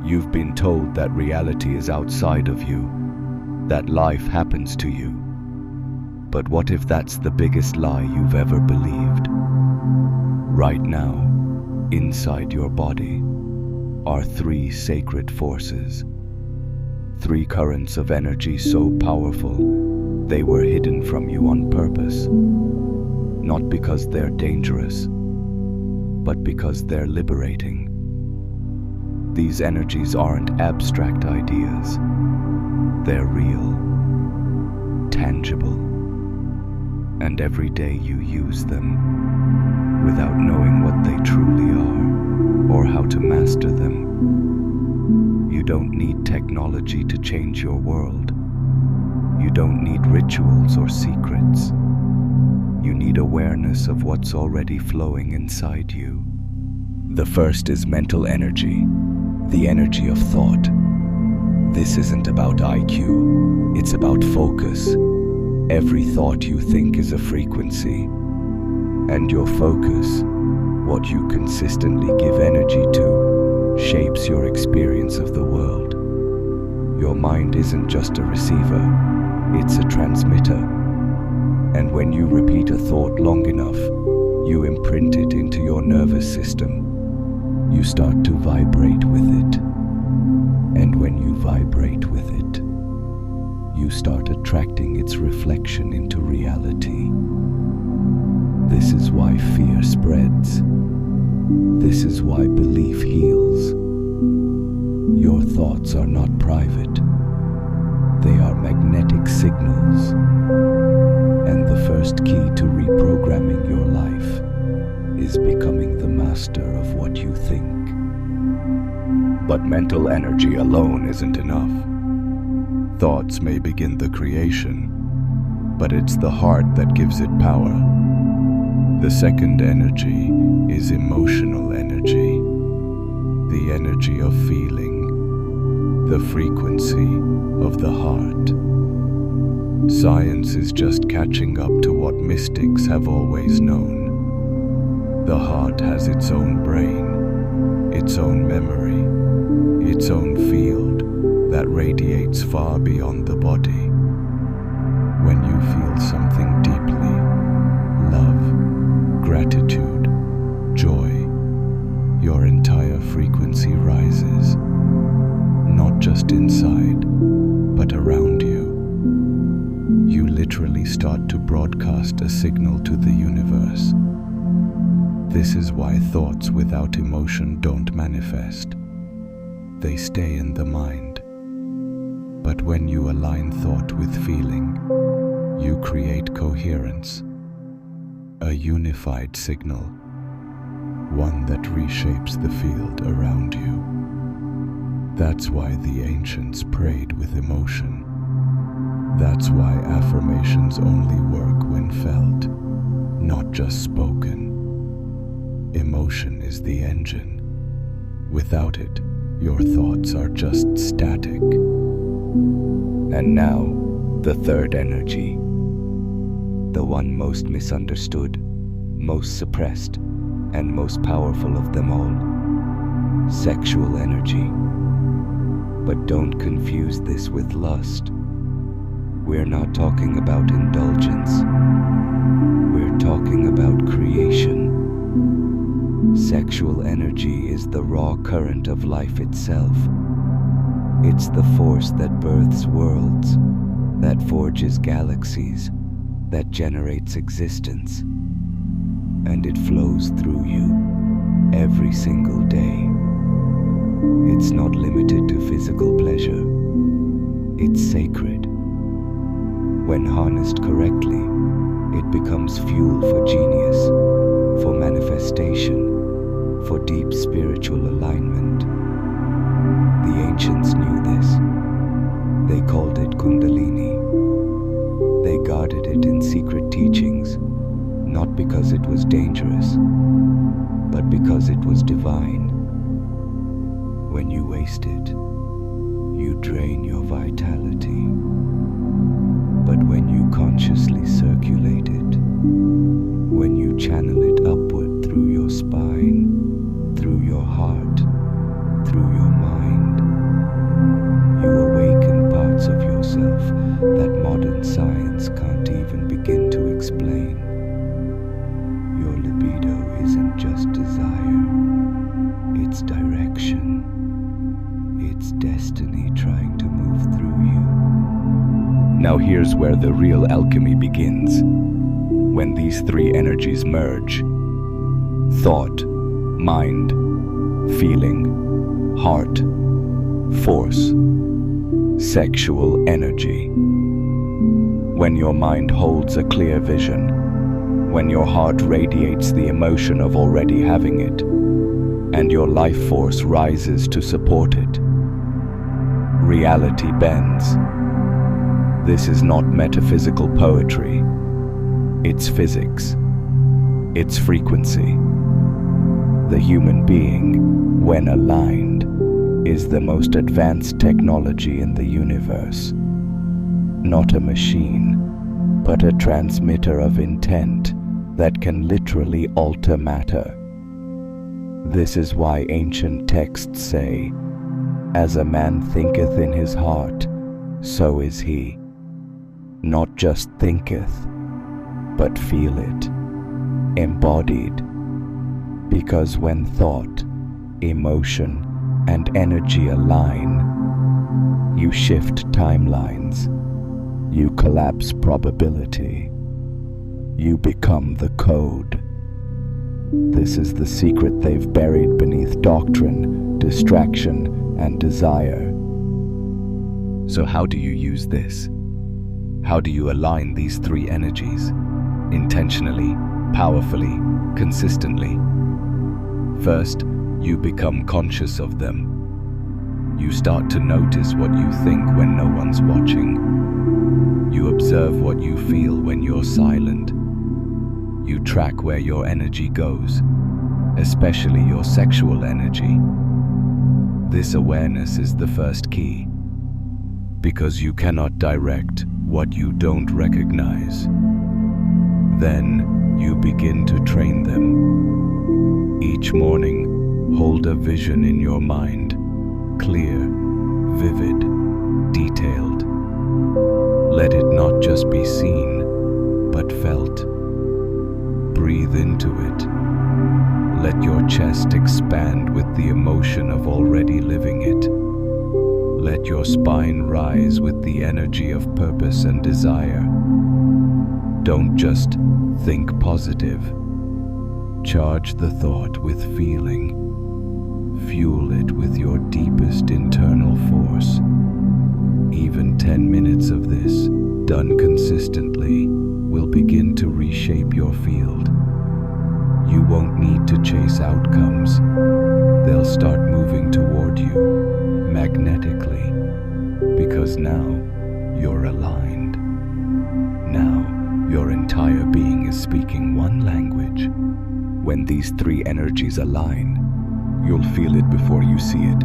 You've been told that reality is outside of you, that life happens to you. But what if that's the biggest lie you've ever believed? Right now, inside your body, are three sacred forces. Three currents of energy so powerful, they were hidden from you on purpose. Not because they're dangerous, but because they're liberating. These energies aren't abstract ideas. They're real, tangible, and every day you use them without knowing what they truly are or how to master them. You don't need technology to change your world. You don't need rituals or secrets. You need awareness of what's already flowing inside you. The first is mental energy, the energy of thought. This isn't about IQ, it's about focus. Every thought you think is a frequency, and your focus, what you consistently give energy to, shapes your experience of the world. Your mind isn't just a receiver, it's a transmitter. And when you repeat a thought long enough, you imprint it into your nervous system. You start to vibrate with it. And when you vibrate with it, you start attracting its reflection into reality. This is why fear spreads. This is why belief heals. Your thoughts are not private. They are magnetic signals. And the first key to reprogramming your life is becoming the master of what you think. But mental energy alone isn't enough. Thoughts may begin the creation, but it's the heart that gives it power. The second energy is emotional energy, the energy of feeling, the frequency of the heart. Science is just catching up to what mystics have always known. The heart has its own brain, its own memory, its own field that radiates far beyond the body. When you feel something deeply, love, gratitude, joy, your entire frequency rises, not just inside, but around you. You literally start to broadcast a signal to the universe. This is why thoughts without emotion don't manifest. They stay in the mind. But when you align thought with feeling, you create coherence, a unified signal, one that reshapes the field around you. That's why the ancients prayed with emotion. That's why affirmations only work when felt, not just spoken. Emotion is the engine. Without it, your thoughts are just static. And now, the third energy, the one most misunderstood, most suppressed, and most powerful of them all, sexual energy. But don't confuse this with lust. We're not talking about indulgence. We're talking about creation. Sexual energy is the raw current of life itself. It's the force that births worlds, that forges galaxies, that generates existence. And it flows through you every single day. It's not limited to physical pleasure. It's sacred. When harnessed correctly, it becomes fuel for genius, for manifestation, for deep spiritual alignment. The ancients knew this. They called it Kundalini. They guarded it in secret teachings, not because it was dangerous, but because it was divine. When you waste it, you drain your vitality. But when you consciously circulate it, when you channel it upward through your spine, through your heart, through your mind, Now here's where the real alchemy begins. When these three energies merge: thought, mind, feeling, heart, force, sexual energy. When your mind holds a clear vision, when your heart radiates the emotion of already having it, and your life force rises to support it, reality bends. This is not metaphysical poetry. It's physics. It's frequency. The human being, when aligned, is the most advanced technology in the universe. Not a machine, but a transmitter of intent that can literally alter matter. This is why ancient texts say, "As a man thinketh in his heart, so is he." Not just thinketh, but feel it, embodied. Because when thought, emotion, and energy align, you shift timelines, you collapse probability, you become the code. This is the secret they've buried beneath doctrine, distraction, and desire. So how do you use this? How do you align these three energies? Intentionally, powerfully, consistently. First, you become conscious of them. You start to notice what you think when no one's watching. You observe what you feel when you're silent. You track where your energy goes, especially your sexual energy. This awareness is the first key, because you cannot direct what you don't recognize. Then you begin to train them. Each morning, hold a vision in your mind, clear, vivid, detailed. Let it not just be seen, but felt. Breathe into it. Let your chest expand with the emotion of already living it. Let your spine rise with the energy of purpose and desire. Don't just think positive. Charge the thought with feeling. Fuel it with your deepest internal force. Even 10 minutes of this, done consistently, will begin to reshape your field. You won't need to chase outcomes. They'll start moving toward you, magnetically, because now you're aligned. Now your entire being is speaking one language. When these three energies align, you'll feel it before you see it.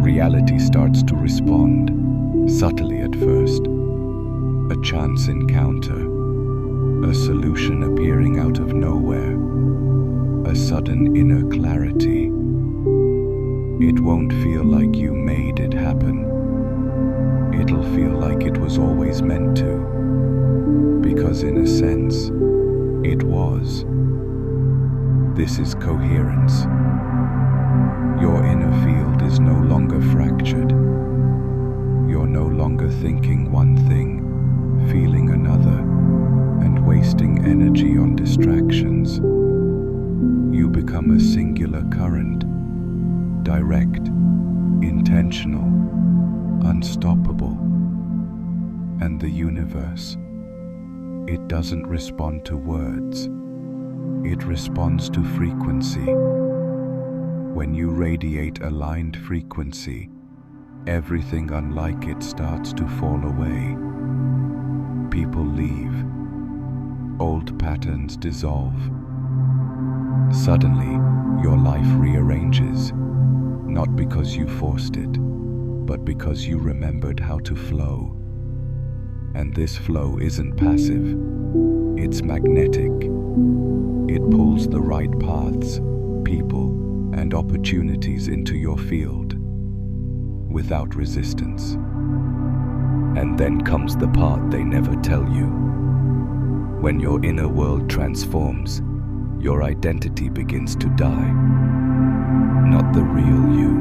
Reality starts to respond, subtly at first. A chance encounter, a solution appearing out of nowhere, a sudden inner clarity. It won't feel like you made it happen. It'll feel like it was always meant to, because in a sense, it was. This is coherence. Your inner field is no longer fractured. You're no longer thinking one thing, feeling another, and wasting energy on distractions. You become a singular current, direct, intentional, unstoppable. And the universe, it doesn't respond to words. It responds to frequency. When you radiate aligned frequency, everything unlike it starts to fall away. People leave. Old patterns dissolve. Suddenly, your life rearranges, not because you forced it, but because you remembered how to flow. And this flow isn't passive, it's magnetic. It pulls the right paths, people, and opportunities into your field, without resistance. And then comes the part they never tell you. When your inner world transforms, your identity begins to die. Not the real you,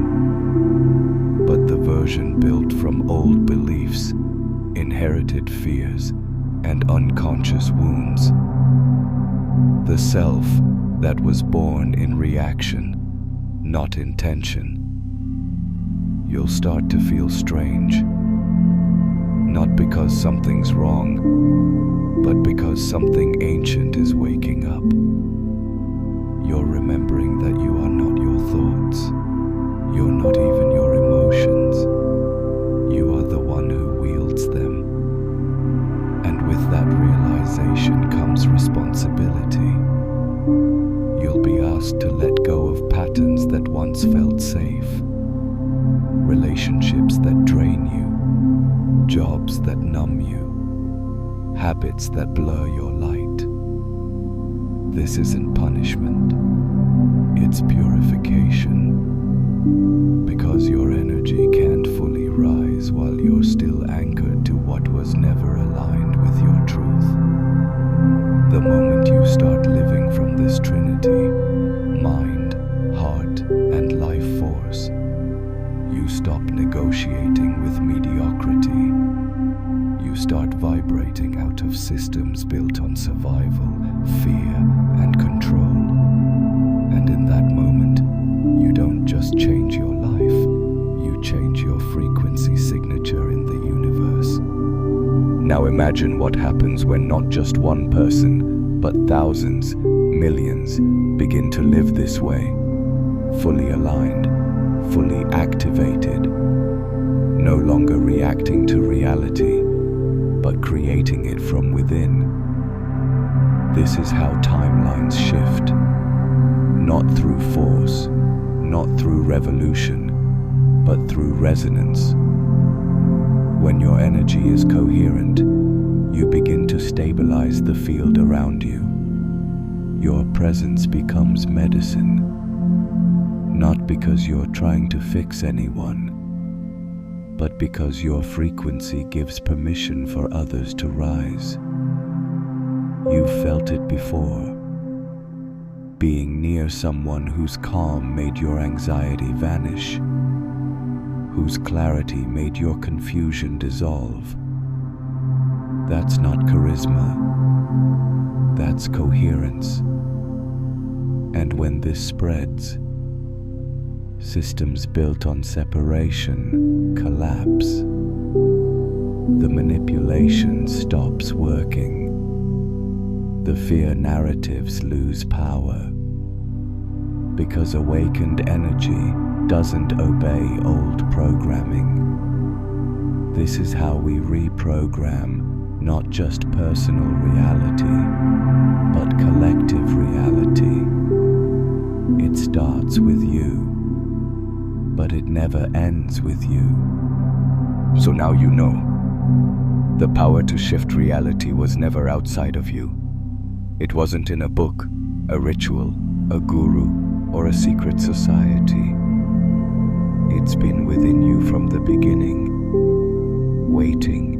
but the version built from old beliefs, inherited fears, and unconscious wounds. The self that was born in reaction, not intention. You'll start to feel strange, not because something's wrong, but because something ancient is waking up. You're remembering that you are not your thoughts. You're not even your emotions. You are the one who wields them. And with that realization comes responsibility. You'll be asked to let go of patterns that once felt safe, relationships that drain you, jobs that numb you, habits that blur your light. This isn't punishment, it's purification. Because your energy can't fully rise while you're still anchored to what was never aligned with your truth. The moment you start living from this trinity, mind, heart, and life force, you stop negotiating with mediocrity. You start vibrating out of systems built on survival, fear, and control. And in that moment, you don't just change your life, you change your frequency signature in the universe. Now imagine what happens when not just one person, but thousands, millions begin to live this way, fully aligned, fully activated, no longer reacting to reality, but creating it from within. This is how timelines shift, not through force, not through revolution, but through resonance. When your energy is coherent, you begin to stabilize the field around you. Your presence becomes medicine, not because you're trying to fix anyone, but because your frequency gives permission for others to rise. You've felt it before, being near someone whose calm made your anxiety vanish, whose clarity made your confusion dissolve. That's not charisma, that's coherence. And when this spreads, systems built on separation collapse. The manipulation stops working. The fear narratives lose power. Because awakened energy doesn't obey old programming. This is how we reprogram not just personal reality, but collective reality. It starts with you, but it never ends with you. So now you know. The power to shift reality was never outside of you. It wasn't in a book, a ritual, a guru, or a secret society. It's been within you from the beginning, waiting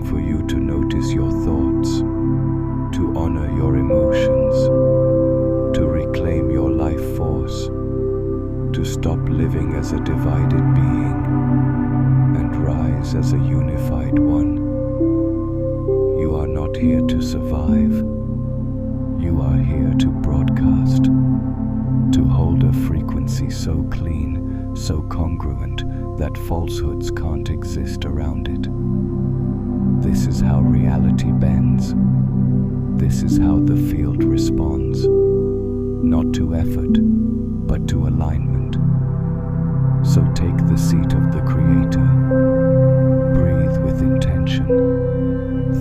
for you to notice your thoughts, to honor your emotions, to reclaim your life force, to stop living as a divided being and rise as a unified one. You are not here to survive. You are here to broadcast, to hold a frequency so clean, so congruent that falsehoods can't exist around it. This is how reality bends. This is how the field responds, not to effort, but to alignment. So take the seat of the Creator, breathe with intention,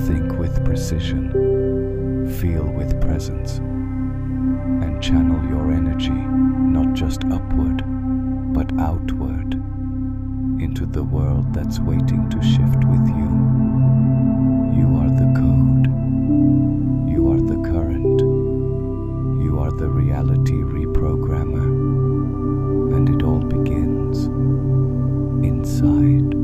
think with precision, feel with presence, and channel your energy not just upward, but outward, into the world that's waiting to shift with you. You are the code, you are the current, you are the reality reprogrammer, and it all begins inside.